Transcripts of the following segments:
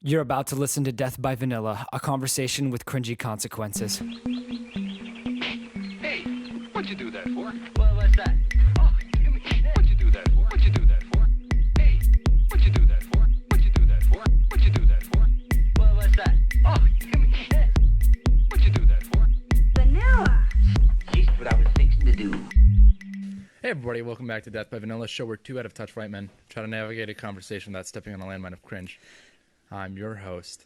You're about to listen to Death by Vanilla, a conversation with cringy consequences. Hey, what'd you do that for? Well, what's that? Oh, give me that. What'd you do that for? What'd you do that for? Hey, what'd you do that for? What'd you do that for? What'd you do that for? Well, what's that? Oh, give me that. What'd you do that for? Vanilla. Just what I was fixing to do. Hey everybody, welcome back to Death by Vanilla, show where two out of touch white men try to navigate a conversation without stepping on a landmine of cringe. I'm your host,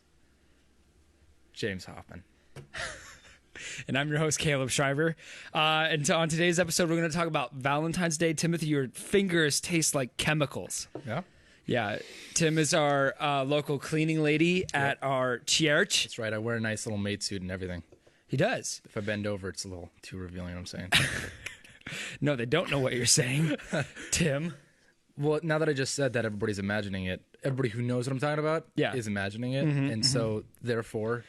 James Hoffman. And I'm your host, Caleb Schreiber. And on today's episode, we're going to talk about Valentine's Day. Timothy, your fingers taste like chemicals. Yeah? Yeah, Tim is our local cleaning lady at our church. That's right, I wear a nice little maid suit and everything. He does. If I bend over, it's a little too revealing, what I'm saying. No, they don't know what you're saying, Tim. Well, now that I just said that, everybody's imagining it. Everybody who knows what I'm talking about is imagining it. And so, therefore,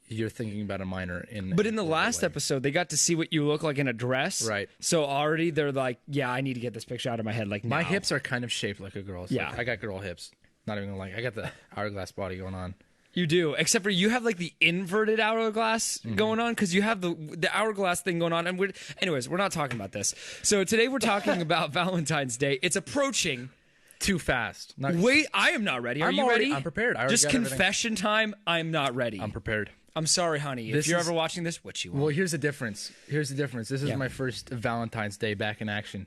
you're thinking about a minor in... But in the last episode, they got to see what you look like in a dress. Right. So already they're like, yeah, I need to get this picture out of my head like My now. hips are kind of shaped like a girl's. Yeah. Like, I got girl hips. Not even gonna lie. I got the hourglass body going on. You do, except for you have like the inverted hourglass going on because you have the hourglass thing going on. And we're not talking about this. So today we're talking about Valentine's Day. It's approaching. Too fast. Wait, I am not ready. Are you ready? I'm prepared. I already Just got everything. confession time. I'm not ready. I'm prepared. I'm sorry, honey. If you're ever watching this, what you want? Well, here's the difference. This is Yeah. my first Valentine's Day back in action.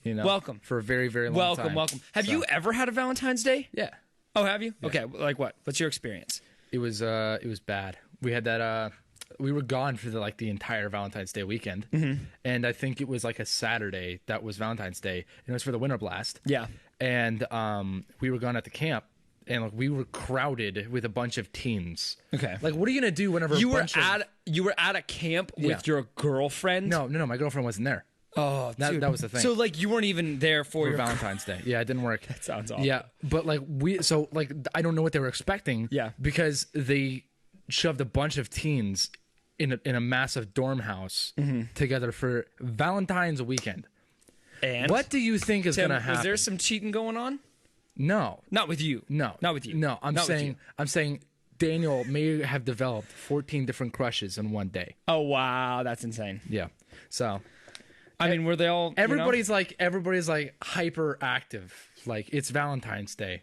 You know, Welcome. for a very, very long time. Welcome. Have you ever had a Valentine's Day? Yeah, Oh, have you? Okay, like what? What's your experience? it was bad. We had that. We were gone for the entire Valentine's Day weekend, and I think it was like a Saturday that was Valentine's Day, and it was for the Winter Blast. Yeah. And we were gone at the camp, and we were crowded with a bunch of teens. Okay. Like, what are you gonna do whenever You a were bunch of... you were at a camp with your girlfriend? No, my girlfriend wasn't there. Oh, dude. That was the thing. So you weren't even there for your Valentine's Day. Yeah, it didn't work. That sounds awful. Yeah, but I don't know what they were expecting. Yeah. Because they shoved a bunch of teens in a massive dorm house together for Valentine's weekend. And What do you think is Tim, going to happen? was there some cheating going on? No. Not with you. No. Not with you. No, I'm Not with saying you. Daniel may have developed 14 different crushes in one day. Oh wow, that's insane. Yeah. So I mean, were they all? everybody's like hyperactive. Like, it's Valentine's Day.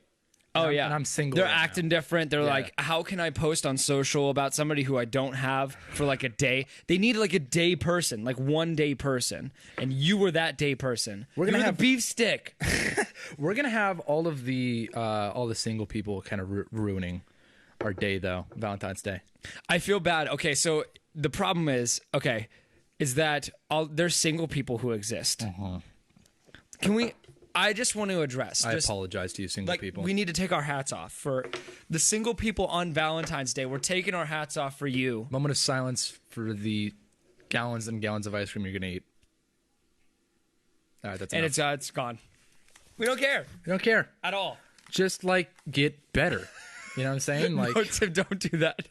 Oh yeah, and I'm single. They're right now. acting different. They're like, how can I post on social about somebody who I don't have for like a day? They need like a day person, like 1 day person, and you were that day person. We're gonna You were have- the beef stick. We're gonna have all the single people kind of ruining our day, though. Valentine's Day. I feel bad. Okay, so the problem is that there's single people who exist. Can we? I just want to address. I apologize to you, single people. We need to take our hats off for the single people on Valentine's Day. We're taking our hats off for you. Moment of silence for the gallons and gallons of ice cream you're gonna eat. All right, that's And enough. it's gone. We don't care You don't care. at all. Just get better. You know what I'm saying? Like, No, Tim, don't do that.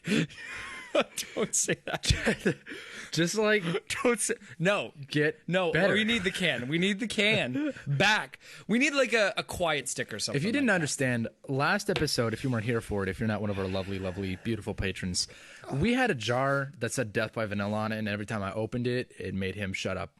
Don't say that. just like Don't say no. get No, better. we need the can. We need the can back. We need like a quiet stick or something. If you didn't like understand, last episode, if you weren't here for it, if you're not one of our lovely, lovely, beautiful patrons, we had a jar that said Death by Vanilla on it, and every time I opened it, it made him shut up.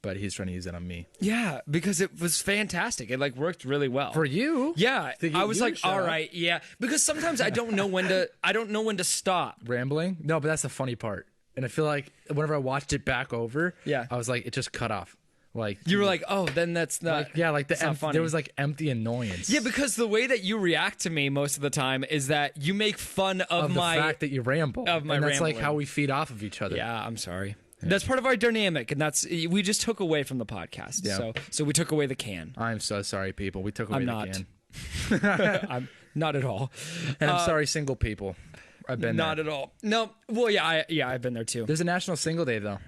But he's trying to use it on me. that. Yeah, because it was fantastic. It worked really well. For you? Yeah, To get I was you to like, shut all up. right, yeah, because sometimes I don't know when to stop. Rambling? No, but that's the funny part. And I feel like whenever I watched it back over, Yeah. I was like, it just cut off. Like, You were like, oh, then that's not. that's not funny. there was empty annoyance. Yeah, because the way that you react to me most of the time is that you make fun of of my. the fact that you ramble. of my and that's like rambling. how we feed off of each other. Yeah, I'm sorry. That's part of our dynamic, and we just took away from the podcast. Yeah. So we took away the can. I'm so sorry, people. We took away I'm the not. can. I'm not at all. And I'm sorry, single people. I've been Not there. at all. No. Well, yeah, I've been there too. There's a National Single Day, though.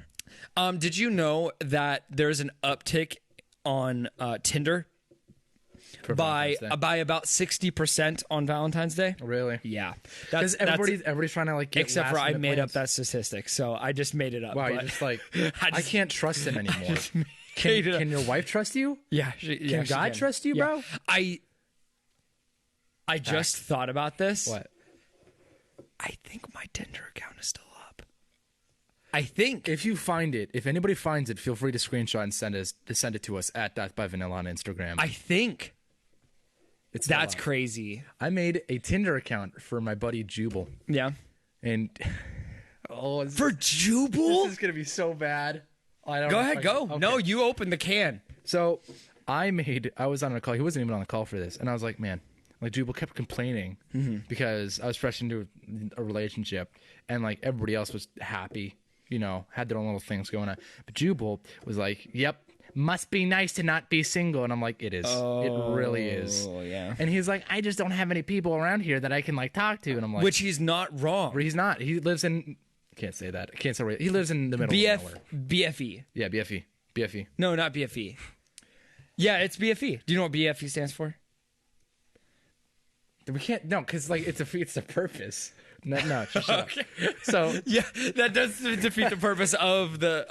Did you know that there's an uptick on Tinder For by Valentine's Day. about 60% on Valentine's Day? Really? Yeah, Because everybody's trying to get except for I last-minute made up plans. that statistic, so I just made it up. Wow, but- you're just like, I I can't trust him anymore. made it up. Can your wife trust you? Yeah, Can God trust you, Yeah. bro? I I just thought about this. What? I think my Tinder account is still up. I think. If you find it, if anybody finds it, feel free to screenshot and send it to us at Death by Vanilla on Instagram. I think. It's still That's up. crazy. I made a Tinder account for my buddy Jubal, Yeah. and For Jubal? this is gonna be so bad. I don't Go know ahead, if go. okay. No, you open the can. So I was on a call. He wasn't even on the call for this, and I was like, man, like Jubal kept complaining because I was fresh into a relationship, and like everybody else was happy, you know, had their own little things going on. But Jubal was like, yep, must be nice to not be single, and I'm like, it is, it really is. Oh, yeah. And he's like, I just don't have any people around here that I can like talk to, and I'm like, Which he's not wrong. he's not. He lives in. Can't say that. I can't say where he lives in the middle of nowhere. BFE. Yeah, BFE. No, not BFE. Yeah, it's BFE. Do you know what BFE stands for? We can't because like it's a purpose. No, just shut up. So Yeah, that does defeat the purpose of the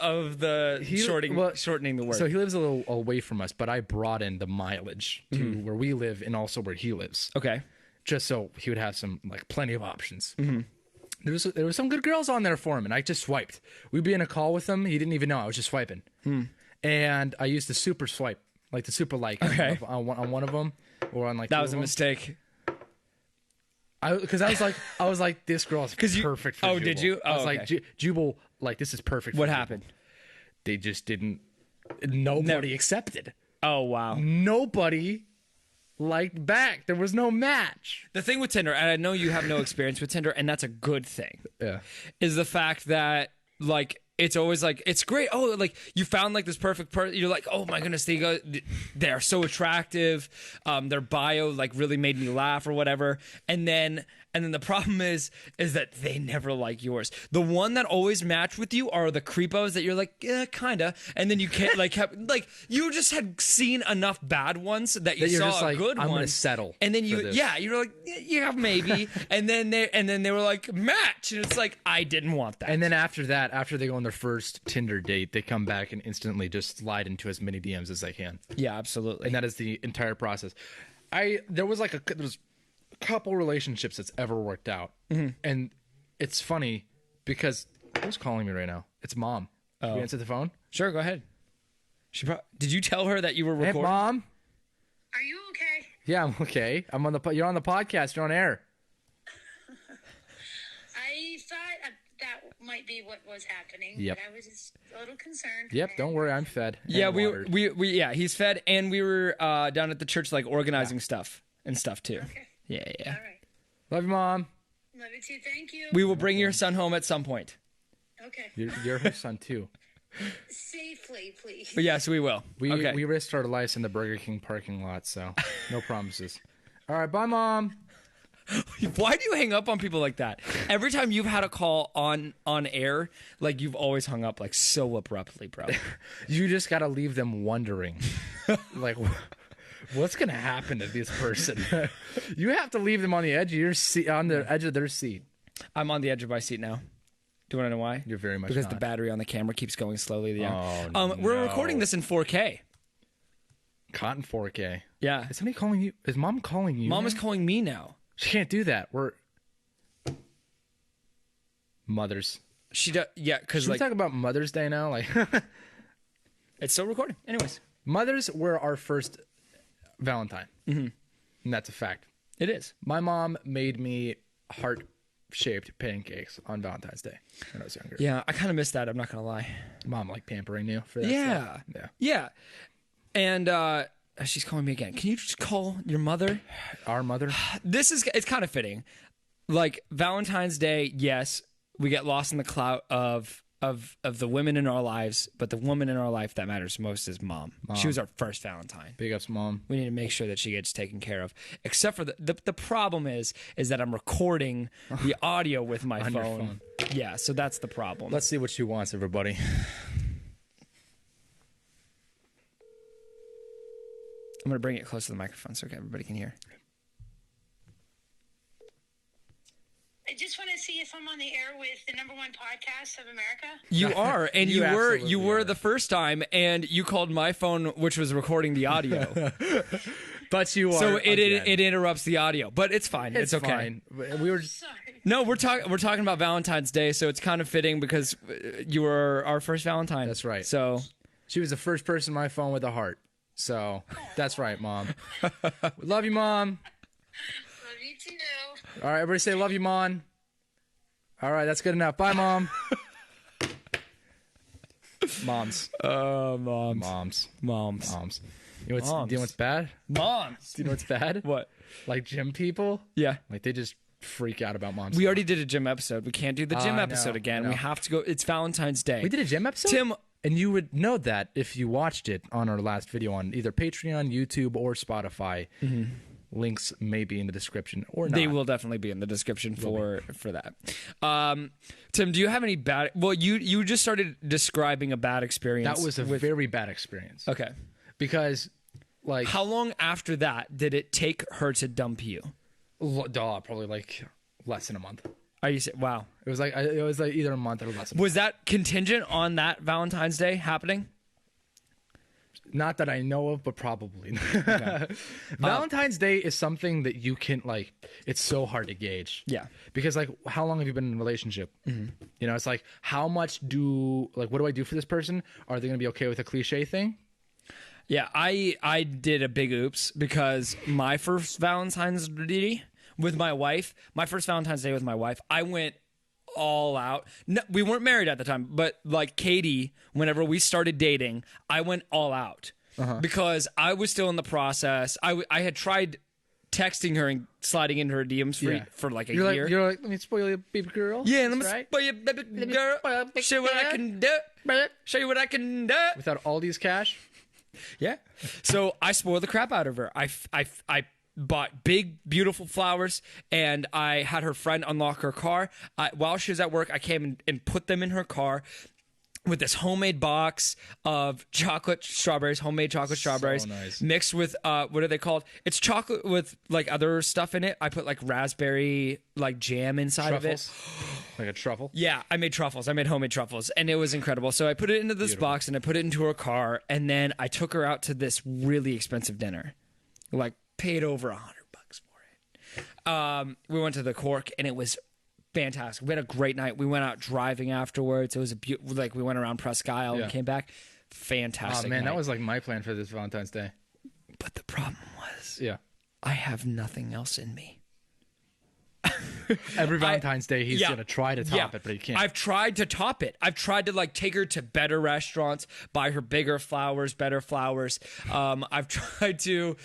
shortening the word. So he lives a little away from us, but I brought in the mileage to where we live and also where he lives, okay. just so he would have some like plenty of options. There was some good girls on there for him, and I just swiped. We'd be in a call with him. He didn't even know I was just swiping, and I used the super swipe, like the super like on one of them, or on like That two was a of them. mistake. Because I was like, this girl's perfect for Jubal. Did you? I was Oh, like, okay. Jubal, like this is perfect. What for happened? Jubal. They just didn't. Nobody accepted. Oh, wow. Nobody liked back. There was no match. The thing with Tinder, and I know you have no experience with Tinder, and that's a good thing, Yeah. is the fact that, like, it's always like, it's great. Oh, like, you found, like, this perfect person. You're like, oh, my goodness, they're so attractive. Their bio, like, really made me laugh or whatever. And then the problem is that they never like yours. The one that always match with you are the creepos that you're like, yeah, kinda. And then you can't you just had seen enough bad ones that you you're saw just a like, good I'm one. gonna settle And then for this. you're like, yeah, maybe. and then they were like, match. And it's like, I didn't want that. And then after that, after they go on their first Tinder date, they come back and instantly just slide into as many DMs as they can. yeah, absolutely. And that is the entire process. There was a couple relationships that's ever worked out, and it's funny because who's calling me right now? It's Mom. Can we answer the phone? Sure, go ahead. Did you tell her that you were Hey, recording? Mom. Are you okay? Yeah, I'm okay. You're on the podcast. You're on air. I thought that might be what was happening. Yep. But I was just a little concerned. Yep. Don't worry. I'm fed. and Yeah, watered. we he's fed, and we were down at the church like organizing stuff and stuff too. Okay. Yeah. All right. Love you, Mom. Love you too. Thank you. We will bring your son home at some point. Okay. You're her son too. Safely, please. But yes, we will. Okay. We risked our lives in the Burger King parking lot, so no promises. All right, bye, Mom. Why do you hang up on people like that? Every time you've had a call on air, like you've always hung up like so abruptly, bro. You just gotta leave them wondering, like, what's gonna happen to this person? You have to leave them on the edge of your seat, on the edge of their seat. I'm on the edge of my seat now. Do you want to know why? You're very much because not. the battery on the camera keeps going slowly down. Oh, We're no. recording this in 4K. Cotton 4K. Yeah. Is somebody calling you? Is Mom calling you? Mom is now? calling me now. She can't do that. We're mothers. She does. Yeah, because Should we like talk about Mother's Day now? Like, it's still recording. Anyways, mothers were our first Valentine, and that's a fact. it is. My mom made me heart-shaped pancakes on Valentine's Day when I was younger. Yeah, I kind of missed that. I'm not gonna lie. Mom like pampering you for that. Yeah. Stuff. Yeah. And she's calling me again. Can you just call your mother? Our mother. It's kind of fitting. Like Valentine's Day, yes, we get lost in the cloud of the women in our lives, but the woman in our life that matters most is mom. She was our first Valentine. Big ups, Mom. We need to make sure that she gets taken care of. Except for the problem is that I'm recording the audio with my On your phone. Yeah, so that's the problem. Let's see what she wants, everybody. I'm gonna bring it close to the microphone so everybody can hear. I just want to see if I'm on the air with the #1 podcast of America. You are, and You you absolutely were are. the first time, and you called my phone, which was recording the audio. But you are. So again. it interrupts the audio, but it's fine. It's okay. fine. We were. Sorry. No, we're talking about Valentine's Day, so it's kind of fitting because you were our first Valentine. That's right. So She was the first person on my phone with a heart. So that's right, Mom. Love you, Mom. Love you too. All right, everybody say love you, Mom. All right, that's good enough. Bye, Mom. Moms. moms. Moms. You know what's bad? Moms. Do you know what's bad? What? Like gym people. Yeah. Like they just freak out about moms. We already did a gym episode. We can't do the gym I episode know, again. I know. We have to go. It's Valentine's Day. We did a gym episode? Tim, And you would know that if you watched it on our last video on either Patreon, YouTube, or Spotify. Links may be in the description or not. they will definitely be in the description for that. Tim, do you have any bad? Well, you just started describing a bad experience. That was a very bad experience. Okay. Because, like, How long after that did it take her to dump you? probably like less than a month. Are you wow? It was like either a month or less. Was that contingent on that Valentine's Day happening? Not that I know of, but probably. Valentine's Day is something that you can like. It's so hard to gauge. Yeah. Because like, how long have you been in a relationship? You know, it's like, how much what do I do for this person? Are they going to be okay with a cliche thing? Yeah, I did a big oops because my first Valentine's Day with my wife, I went all out. No, we weren't married at the time, but like Katie, whenever we started dating, I went all out because I was still in the process. I had tried texting her and sliding into her DMs for like a year. You're like, let me spoil you, baby girl. Yeah, let me That's right. spoil you, baby girl. Show you what I can do. Show you what I can do. Without Aldi's cash. Yeah. So I spoiled the crap out of her. I bought big, beautiful flowers, and I had her friend unlock her car. While she was at work, I came and put them in her car with this homemade box of homemade chocolate strawberries, nice. mixed with what are they called? It's chocolate with like other stuff in it. I put like raspberry like jam inside of it. Like a truffle. Yeah, I made truffles. I made homemade truffles, and it was incredible. So I put it into this box, and I put it into her car, and then I took her out to this really expensive dinner, like paid over $100 for it. We went to the Cork, and it was fantastic. We had a great night. We went out driving afterwards. It was we went around Presque Isle and came back. Fantastic. Oh man, night. that was like my plan for this Valentine's Day. But the problem was, Yeah. I have nothing else in me. Every Valentine's Day, he's gonna try to top it, but he can't. I've tried to top it. I've tried to like take her to better restaurants, buy her bigger flowers, better flowers. I've tried to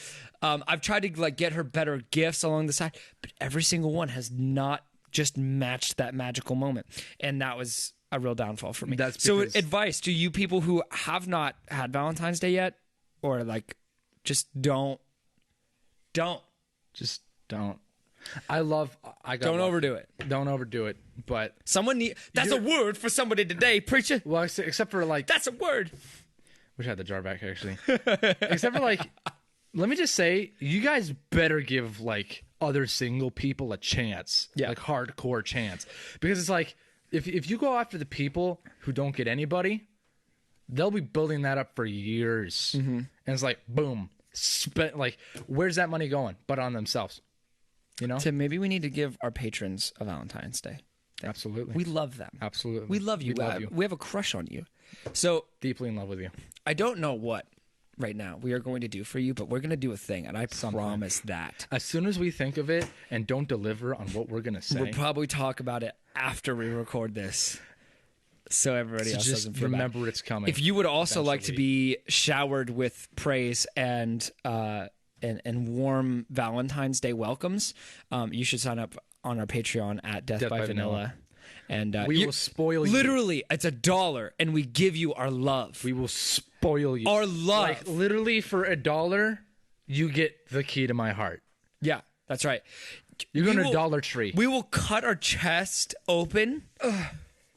like get her better gifts along the side, but every single one has not just matched that magical moment, and that was a real downfall for me. That's so because- advice to you people who have not had Valentine's Day yet, or like just don't. Just don't. Don't overdo it. Don't overdo it. But That's a word for somebody today, preacher. well, except for like, That's a word. wish I had the jar back actually. Except for like, let me just say, you guys better give like other single people a chance, like hardcore chance, because it's like if you go after the people who don't get anybody, they'll be building that up for years, and it's like boom, like where's that money going? But on themselves. You know? Tim, maybe we need to give our patrons a Valentine's Day. Absolutely. We love them. Absolutely. We love you. We love you. We have a crush on you. So Deeply in love with you. I don't know what right now we are going to do for you, but we're going to do a thing, and I promise that. As soon as we think of it and don't deliver on what we're going to say, We'll probably talk about it after we record this, so everybody else just doesn't feel remember bad. it's coming. If you would also like to be showered with praise and warm Valentine's Day welcomes, you should sign up on our Patreon at Death by Vanilla. And we will spoil you. Literally, it's $1, and we give you our love. We will spoil you. Our love. Like literally for $1, you get the key to my heart. Yeah, that's right. You're going We to will- Dollar Tree. We will cut our chest open,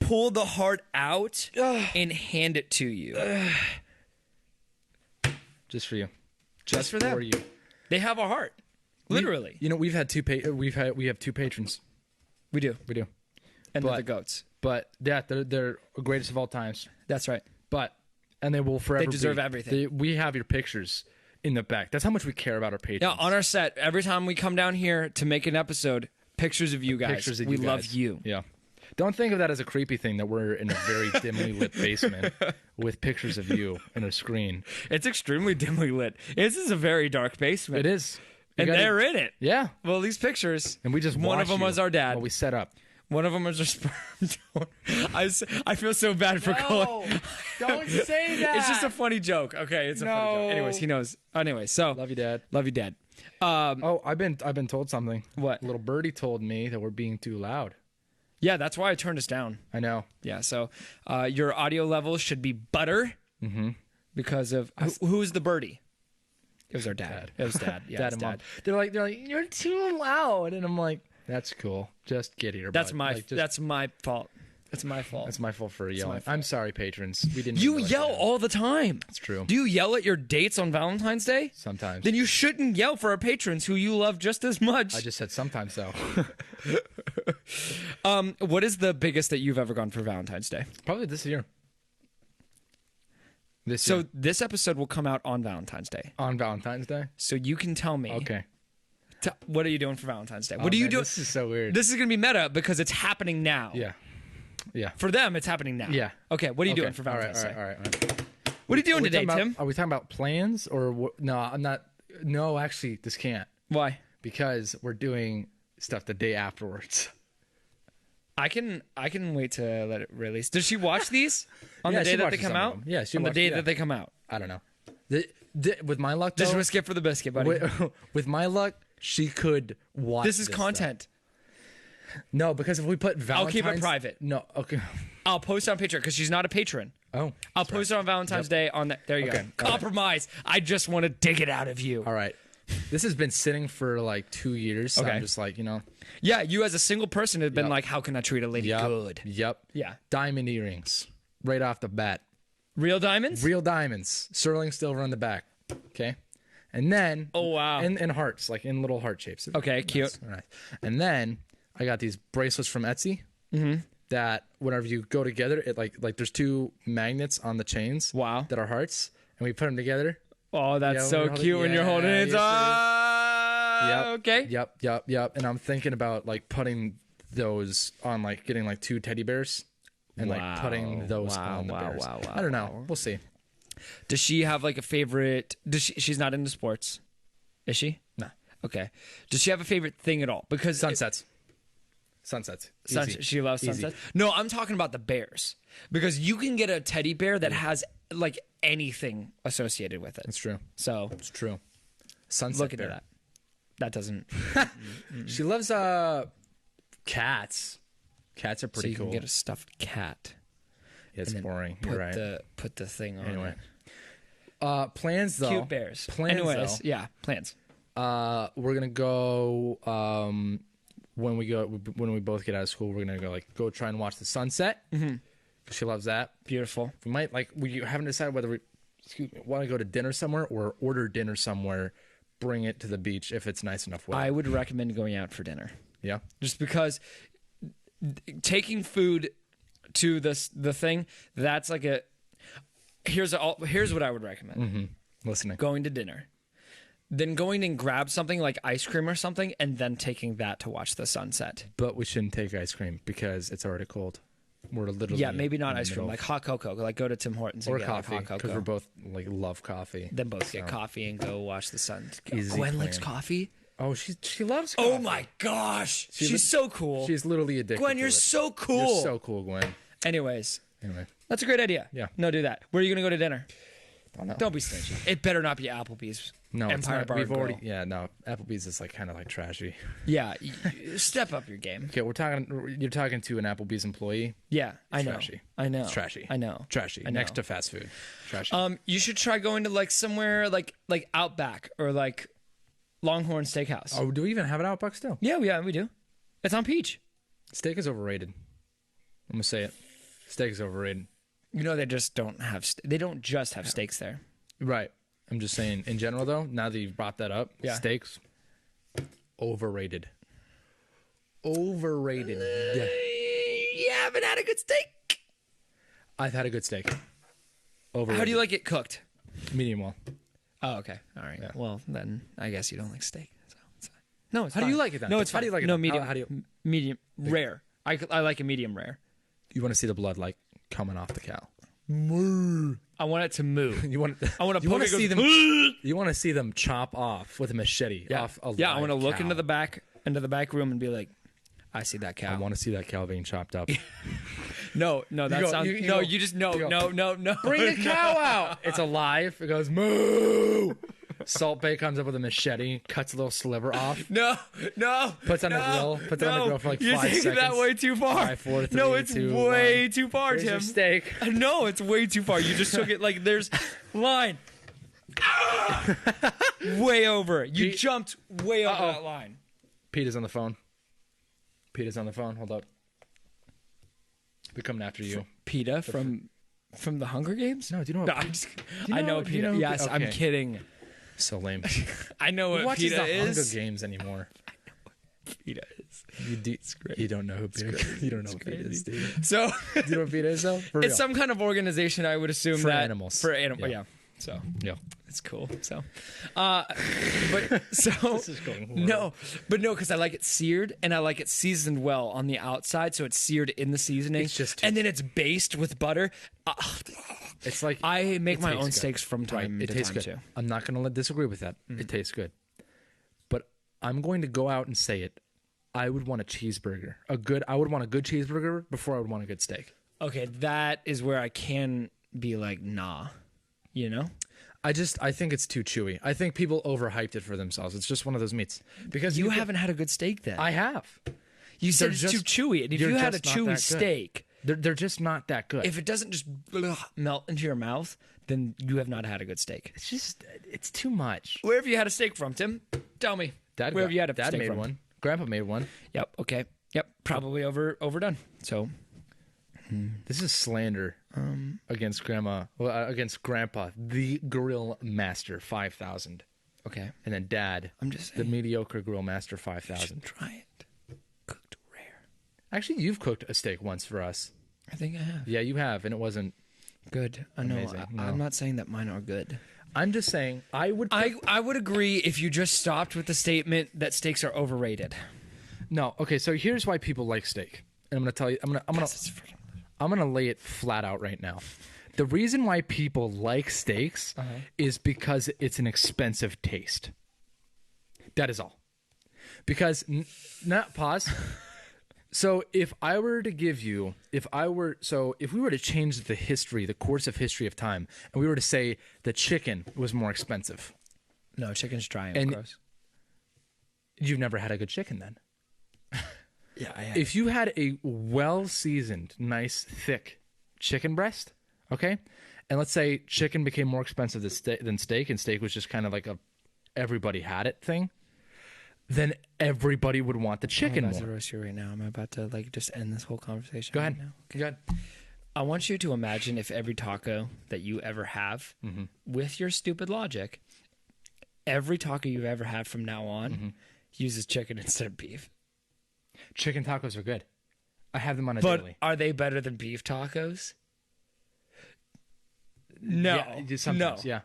pull the heart out, and hand it to you. Just for you. Just for them. For you. They have our heart. Literally. You know, we have two patrons. We do. We do. And they're But- the goats. But yeah, they're the greatest of all times. That's right. And they will forever They deserve be. everything. We have your pictures in the back. That's how much we care about our patrons. Yeah, on our set, every time we come down here to make an episode, pictures of you guys. Pictures of we you love guys. you. Yeah. Don't think of that as a creepy thing that we're in a very dimly lit basement with pictures of you in a screen. It's extremely dimly lit. This is a very dark basement. It is. And they're in it. Yeah. Well, these pictures. And we just one of watch them you was our dad. while we set up. One of them was our sperm donor. I feel so bad for calling. Don't say that. It's just a funny joke. Okay, it's a funny joke. No. Anyways, he knows. Anyway, so Love you, Dad. love you, Dad. Oh, I've been told something. What? A little birdie told me that we're being too loud. Yeah, that's why I turned us down. I know. Yeah, so your audio levels should be butter because of who's the birdie? It was our dad. It was Dad. Yeah, Dad it's and Mom. Dad. They're like, you're too loud, and I'm like, that's cool. Just get here. That's bud. my Like, just- that's my fault. That's my fault. That's my fault for yelling. my fault. I'm sorry, patrons. We didn't. You mean to yell let you down. all the time. It's true. Do you yell at your dates on Valentine's Day? Sometimes. Then you shouldn't yell for our patrons who you love just as much. I just said sometimes though. What is the biggest that you've ever gone for Valentine's Day? Probably this year. So this episode will come out on Valentine's Day. on Valentine's Day. So you can tell me. Okay. What are you doing for Valentine's Day? Oh, What are you man, doing? This is so weird. This is gonna be meta because it's happening now. Yeah. Yeah. For them, it's happening now. Yeah. Okay. What are you Okay. doing for Valentine's all right, Day? all right, all right. What are you doing Are we today, talking Tim? about- Are we talking about plans or what? No, I'm not. No, actually, this can't Why? because we're doing stuff the day afterwards. I can wait to let it release. Does she watch these on Yeah, the day she that they watches come some of out? them. Yeah, she on the watches- day yeah. that they come out. I don't know. With my luck, Just though, risk it for the biscuit, buddy. with my luck, she could watch. This is stuff. content. No, because if we put Valentine's, I'll keep it private. No, okay. I'll post it on Patreon because she's not a patron. Oh, I'll post it on Valentine's Day on that. There you Okay, go. all right. Compromise. I just want to dig it out of you. all right. This has been sitting for like 2 years. So Okay. I'm just like, Yeah, you as a single person have been Yep. like, how can I treat a lady Yep. good? Yep. Yeah. Diamond earrings, right off the bat. Real diamonds? Real diamonds, sterling silver on the back. Okay, and then Oh, wow. in hearts, like in little heart shapes. Okay, cute. All right. And then I got these bracelets from Etsy. That whenever you go together, it like there's 2 magnets on the chains. Wow. That are hearts, and we put them together. Oh, that's Yeah, so when you're cute when you're holding it. yes, Ah, okay. Yep. And I'm thinking about like putting those on, like getting like 2 teddy bears and like putting those on the bears. I don't know. We'll see. Does she have like a favorite? She's not into sports, is she? No. Okay. Does she have a favorite thing at all? Because Sunsets. Easy. She loves Easy. sunsets. No, I'm talking about the bears because you can get a teddy bear that has like anything associated with it. It's true. So It's true. Sunset look into bear. that. That doesn't. She loves cats. Cats are So pretty you cool. can get a stuffed cat. It's and then boring. Put You're right. put the thing on. Anyway. it. Plans though. Cute bears. Plans Anyways, though. yeah, plans. We're gonna go when we both get out of school. We're gonna go try and watch the sunset. Mm-hmm. She loves that. Beautiful. We might we haven't decided whether we want to go to dinner somewhere or order dinner somewhere. Bring it to the beach if it's nice enough weather. I would recommend going out for dinner. Yeah. Just because taking food to the thing, that's like a here's what I would recommend. Listening. Going to dinner. Then going and grab something like ice cream or something and then taking that to watch the sunset. But we shouldn't take ice cream because it's already cold. We're literally Yeah, maybe not in the ice cream, middle like hot cocoa. Like go to Tim Hortons and or get like, coffee hot because cocoa. we're both love coffee. Then both get coffee and go watch the sun. Easy Gwen likes plan. coffee. Oh, she loves coffee. Oh my gosh, she's li- so cool. She's literally addicted. Gwen, to you're it. so cool. You're so cool, Gwen. Anyways, Anyway, that's a great idea. Yeah. No, do that. Where are you gonna go to dinner? don't know. Don't be stingy. It better not be Applebee's. No, it's Empire not. Bar We've and already. Grill. Yeah, no. Applebee's is like kind of like trashy. Yeah, step up your game. Okay, we're talking. You're talking to an Applebee's employee. Yeah, I know. Trashy. I know. It's trashy. I know. Trashy. I know. Next to fast food. Trashy. You should try going to like somewhere like Outback or like Longhorn Steakhouse. oh, do we even have it out, Buck? Still, Yeah, we do. It's on Peach. steak is overrated. I'm gonna say it. Steak is overrated. You know they just don't have. They don't just have steaks there. Right. I'm just saying. In general, though, now that you've brought that up, Yeah. steaks overrated. Overrated. You haven't had a good steak. I've had a good steak. Overrated. How do you like it cooked? Medium well. Oh, okay. All right. Well, then I guess you don't like steak. So it's fine. No, it's How do fine. you like it then? No, it's How fine. do you like it No, then? medium. How do you- Medium rare. I like a medium rare. You want to see the blood like coming off the cow. I want it to move. You want. I want to You want to poke see it. them. You want to see them chop off with a machete. Yeah. Off a Yeah. I live want to look cow. into the back room and be like, I see that cow. I want to see that cow being chopped up. No, that go- sounds. you No, go- you just no. you go, No. Bring the cow out. It's alive. It goes moo. Salt Bay comes up with a machete, cuts a little sliver off, No. puts on the grill, puts it on the grill for like You're 5 taking seconds. that way too far. 5, 4, 3, no, it's 2, way 1. too far, Here's your Tim. steak. No, it's way too far. You just took it like there's line. Way over. You jumped way over that line. Pete is on the phone. Hold up. They're coming after you. PETA from the Hunger Games? No, do you know No, what? I'm just, you I know- know do you PETA. know who- Yes, I'm okay. kidding. So lame. I know Who what watches PETA the is. Hunger Games anymore? PETA is. You don't know who PETA is. You don't know what PETA is, Steve. So Do you know what PETA is, though? For real. it's some kind of organization, I would assume, For that animals. For animals, Yeah. yeah. So Yeah. it's cool. So, but so This is going horrible. no, because I like it seared and I like it seasoned well on the outside, so it's seared in the seasoning. It's just and then it's based with butter. It's like I make it my tastes own good. steaks from time It to tastes time good. too. I'm not going to disagree with that. Mm-hmm. It tastes good. But I'm going to go out and say it. I would want a cheeseburger. I would want a good cheeseburger before I would want a good steak. Okay, that is where I can be like, nah, you know. I think it's too chewy. I think people overhyped it for themselves. It's just one of those meats. Because You can- haven't had a good steak then. I have. You said They're it's just- too chewy, and if they're you had a just not that chewy good. steak, They're just not that good. if it doesn't just melt into your mouth, then you have not had a good steak. it's too much. Where have you had a steak from, Tim? Tell me. Dad, Where have you had a Dad steak made from? one. Grandpa made one. Yep. Okay. Yep. Probably overdone. So This is slander against against Grandpa, the Grill Master 5000, okay. and then Dad, I'm just the saying. mediocre Grill Master 5000. Try it. Cooked rare. Actually, you've cooked a steak once for us. I think I have. Yeah, you have, and it wasn't. Good. I know. Amazing. No. I'm not saying that mine are good. I'm just saying, I would. I would agree if you just stopped with the statement that steaks are overrated. No, okay. So here's why people like steak, and I'm gonna tell you. I'm gonna lay it flat out right now. The reason why people like steaks is because it's an expensive taste. That is all. Because not pause. So if I were to give you, if we were to change the course of history of time, and we were to say the chicken was more expensive, No, chicken's dry and And- gross. you've never had a good chicken then. Yeah, I have. If you had a well-seasoned, nice, thick chicken breast, okay, and let's say chicken became more expensive than steak, and steak was just kind of like a everybody had it thing, then everybody would want the chicken I'm about to more. roast you right now. I'm about to just end this whole conversation. Go right ahead. now. Go ahead. I want you to imagine if every taco that you ever have, with your stupid logic, every taco you've ever had from now on uses chicken instead of beef. Chicken tacos are good. I have them on a But daily. are they better than beef tacos? No. Yeah, sometimes, no. yeah.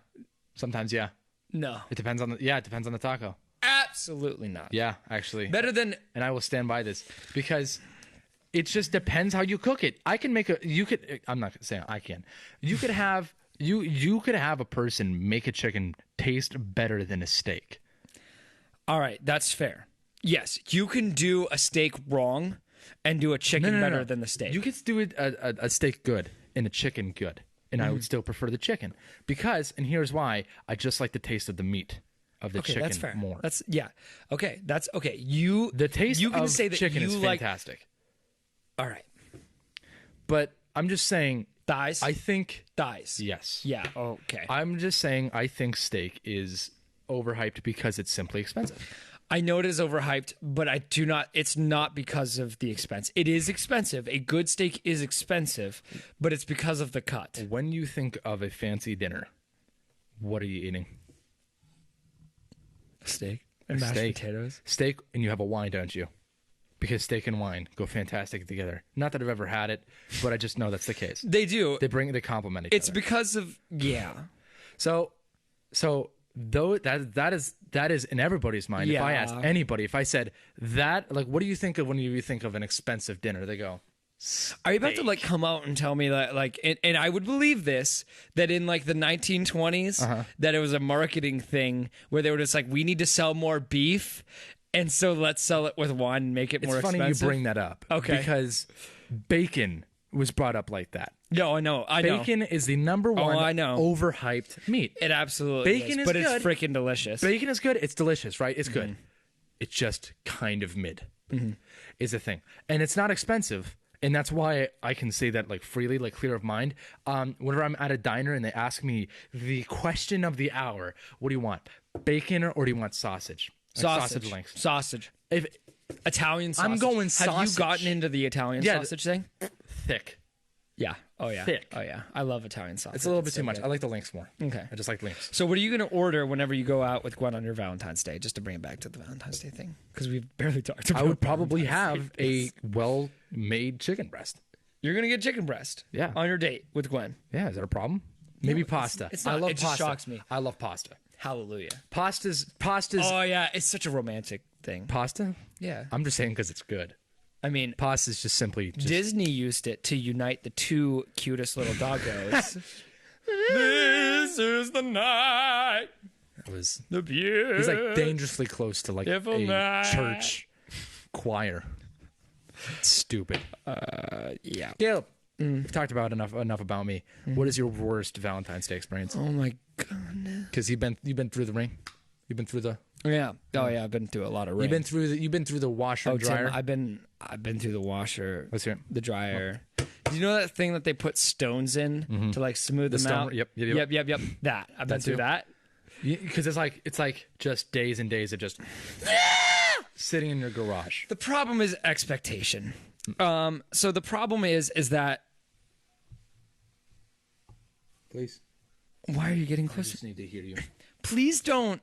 Sometimes, yeah. No. It depends on the taco. Absolutely not. Yeah, actually. Better than And I will stand by this because it just depends how you cook it. I'm not saying I can. You could have a person make a chicken taste better than a steak. All right, that's fair. Yes, you can do a steak wrong and do a chicken better than the steak. You could do a steak good and a chicken good, and I would still prefer the chicken because, and here's why: I just like the taste of the meat of the okay, chicken that's fair. more. That's okay. That's okay. The taste you can of say that chicken you is like. fantastic, All right, but I'm just saying. thighs. I think thighs. yes. Yeah. Okay. I'm just saying I think steak is overhyped because it's simply expensive. I know it is overhyped, but I do not. It's not because of the expense. It is expensive. A good steak is expensive, but it's because of the cut. When you think of a fancy dinner, what are you eating? Steak and mashed Steak. potatoes. Steak, and you have a wine, don't you? Because steak and wine go fantastic together. Not that I've ever had it, but I just know that's the case. They do. They complement each It's other. because of So though that is in everybody's mind. If I asked Yeah. anybody, if I said that, like, what do you think of when you think of an expensive dinner? They go, Are you about to like come out and tell me that like, and I would believe this, that in like the 1920s, that it was a marketing thing where they were just like, we need to sell more beef, and so let's sell it with wine and make it more it's funny expensive. you bring that up. Okay. Because bacon was brought up like that. No, I know. Bacon is the number one I know. overhyped meat. It absolutely Bacon is but good. it's freaking delicious. Bacon is good. It's delicious, right? It's good. It's just kind of mid. Is the thing, and it's not expensive, and that's why I can say that like freely, like clear of mind. Whenever I'm at a diner and they ask me the question of the hour, what do you want, bacon or do you want sausage? Like sausage links. Sausage. If Italian sausage. I'm going Have sausage. you gotten into the Italian Yeah, sausage thing? thick, Yeah. Oh yeah. Thick. Oh yeah. I love Italian sausage. it's a little bit so too much. good. I like the links more. Okay. I just like links. So what are you going to order whenever you go out with Gwen on your Valentine's Day? Just to bring it back to the Valentine's Day thing, because we've barely talked about. I would probably Valentine's have Day. a well-made chicken breast. You're going to get chicken breast. Yeah. On your date with Gwen. Yeah, is that a problem? Maybe pasta. it's not. I love It just pasta. shocks me. I love pasta. Hallelujah. Pasta's Oh yeah, it's such a romantic thing. pasta. Yeah. I'm just saying because it's good. I mean, Pasta's just simply just Disney used it to unite the two cutest little doggos. This is the night. it was. The beauty. He's like dangerously close to like Beautiful a night. church choir. It's stupid. Yeah. Caleb, we've talked about enough about me. What is your worst Valentine's Day experience? Oh my god. Because you've been through the ring. You've been through the. Yeah. Oh yeah. I've been through a lot of rain. You've been through the washer and Tim, dryer. I've been through the washer. Let's hear it. The dryer. Do you know that thing that they put stones in to like smooth them stone- out? yep. Yep. That. I've been That through too. that. Because it's like just days and days of just sitting in your garage. The problem is expectation. So the problem is that Please, why are you getting I closer? just need to hear you. Please don't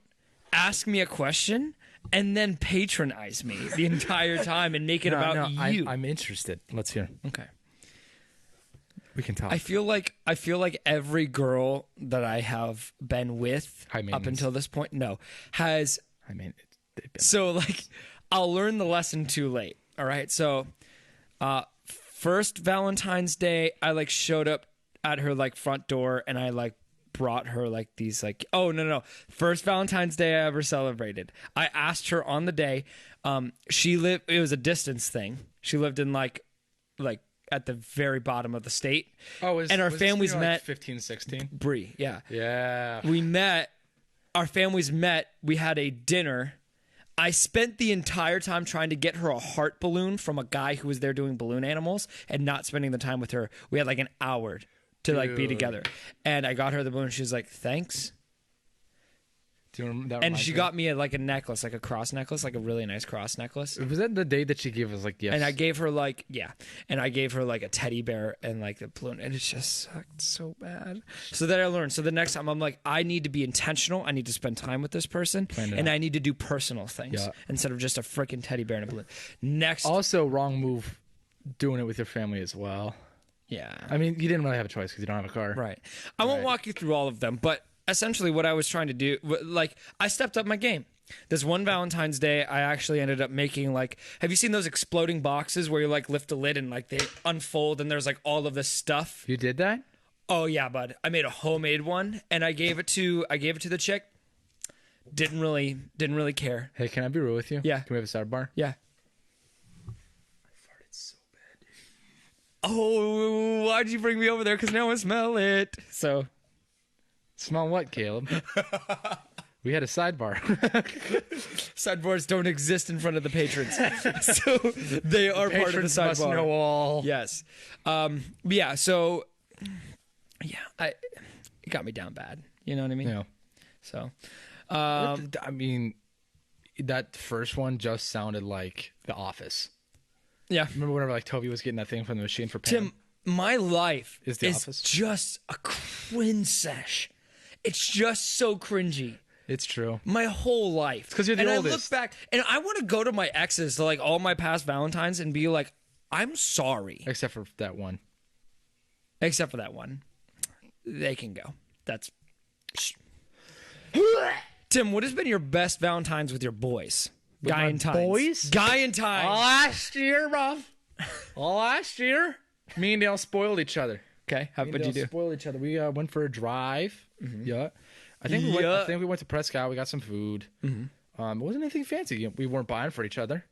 ask me a question and then patronize me the entire time and make it about you. I'm interested. Let's hear. Okay. We can talk. I feel like every girl that I have been with High up maintenance. until this point, has. I mean, they've been. So like, I'll learn the lesson too late. All right. So, first Valentine's Day, I like showed up at her like front door and I like brought her like these like, oh no. First Valentine's Day I ever celebrated. I asked her on the day. It was a distance thing. She lived in like at the very bottom of the state. And our families met. 15, 16. Bree, yeah. Yeah. We met. Our families met. We had a dinner. I spent the entire time trying to get her a heart balloon from a guy who was there doing balloon animals and not spending the time with her. We had like an hour to like be Dude. together. And I got her the balloon. She was like, thanks. Do you remember that? And reminds she me? got me like a necklace, like a cross necklace, like a really nice cross necklace. Was that the day that she gave us like yes? And I gave her like, and I gave her like a teddy bear and like the balloon, and it just sucked so bad. So then I learned. So the next time I'm like, I need to be intentional. I need to spend time with this person, Plan it and out. I need to do personal things Yeah. instead of just a freaking teddy bear and a balloon. Next, Also, wrong move, doing it with your family as well. yeah, I mean, you didn't really have a choice because you don't have a car. right. I won't walk you through all of them, but essentially what I was trying to do, like I stepped up my game. This one Valentine's Day, I actually ended up making like, have you seen those exploding boxes where you like lift a lid and like they unfold and there's like all of this stuff? You did that? Oh yeah, bud. I made a homemade one and I gave it to the chick. Didn't really care. Hey, can I be real with you? Yeah. Can we have a sidebar? Yeah. Farted so bad. Oh, why'd you bring me over there? Because now I smell it. So Smell what, Caleb? We had a sidebar. sideboards don't exist in front of the patrons, so they are part of the Patrons must sidebar. know all. Yes. Yeah. So yeah, it got me down bad. You know what I mean? Yeah. So I mean, that first one just sounded like The Office. yeah. Remember whenever like Toby was getting that thing from the machine for Pam? Tim, my life Is The Office? just a cringe sesh. It's just so cringy. It's true. My whole life. It's 'cause you're the and oldest. I look back and I want to go to my exes to like all my past Valentines and be like, I'm sorry. Except for that one. Except for that one. They can go. That's Tim, what has been your best Valentine's with your boys? Guy my and Times. boys? Guy and Times. Last year, bro. Last year, me and Dale spoiled each other. Okay, what'd you do? Spoiled each other. We went for a drive. Yeah, I think we went to Prescott. We got some food. It wasn't anything fancy. We weren't buying for each other.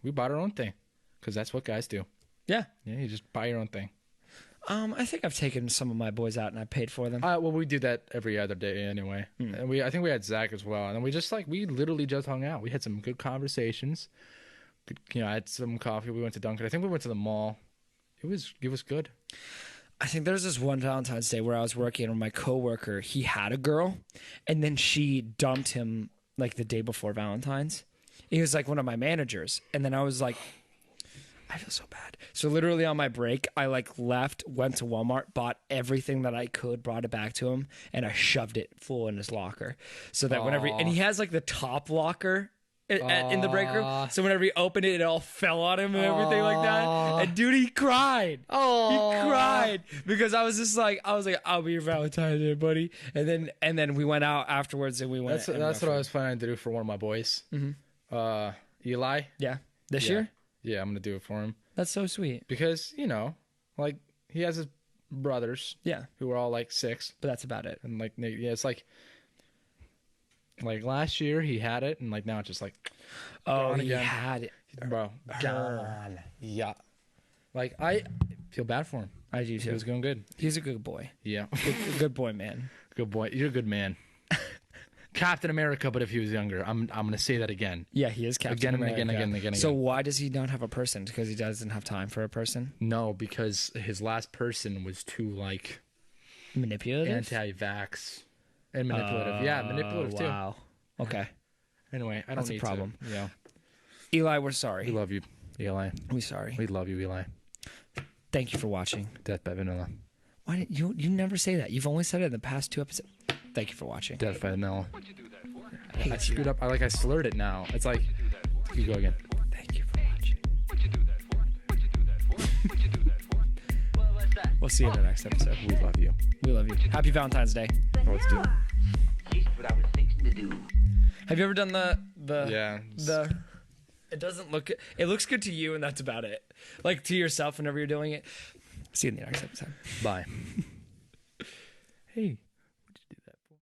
We bought our own thing because that's what guys do. Yeah. Yeah, you just buy your own thing. I think I've taken some of my boys out and I paid for them. Well, we do that every other day anyway. And I think we had Zach as well. And then we literally just hung out. We had some good conversations. I had some coffee. We went to Dunkin'. I think we went to the mall. It was good. I think there's this one Valentine's Day where I was working and my coworker, he had a girl and then she dumped him like the day before Valentine's. He was like one of my managers. And then I was like, I feel so bad. So literally on my break, I like left, went to Walmart, bought everything that I could, brought it back to him, and I shoved it full in his locker. So that whenever and he has like the top locker in the break room. So whenever he opened it, it all fell on him and everything like that. And dude, he cried. He cried because I was like, I'll be your Valentine's Day, buddy. And then we went out afterwards and we went. That's what I was planning to do for one of my boys. Eli. Yeah. This year? Yeah, I'm gonna do it for him That's so sweet. because like he has his brothers. Yeah. Who are all like 6, But that's about it. and like it's like last year he had it, and like now it's just like Oh, gone he again. had it. bro gone. Yeah, like I feel bad for him. I do It too. was going good. He's a good boy. Yeah, Good boy, man. good boy. You're a good man. Captain America, but if he was younger, I'm gonna say that again. Yeah, he is Captain Again and America. again, again, again, So again. why does he not have a person? Because he doesn't have time for a person? No, because his last person was too like Manipulative? anti-vax and manipulative. Yeah, manipulative too. Wow. Okay. Anyway, I don't That's a need problem. To, yeah, Eli, we're sorry. we love you, Eli. We're sorry. We love you, Eli. Thank you for watching. Death by Vanilla. Why didn't you never say that? You've only said it in the past 2 episodes. Thank you for watching. Death by Vanilla. What'd you do that for? I screwed up. I slurred it now. It's like, you go again. Thank you for watching. What'd you do that for? What'd you do that for? What'd you do that for? Well, what's that? We'll see you in the next episode. We love you. We love you. Happy Valentine's Day. Let's do it. Just what I was fixing to do. Have you ever done the Yeah. it doesn't look it looks good to you and that's about it. Like to yourself whenever you're doing it. See you in the next episode. Bye. Hey.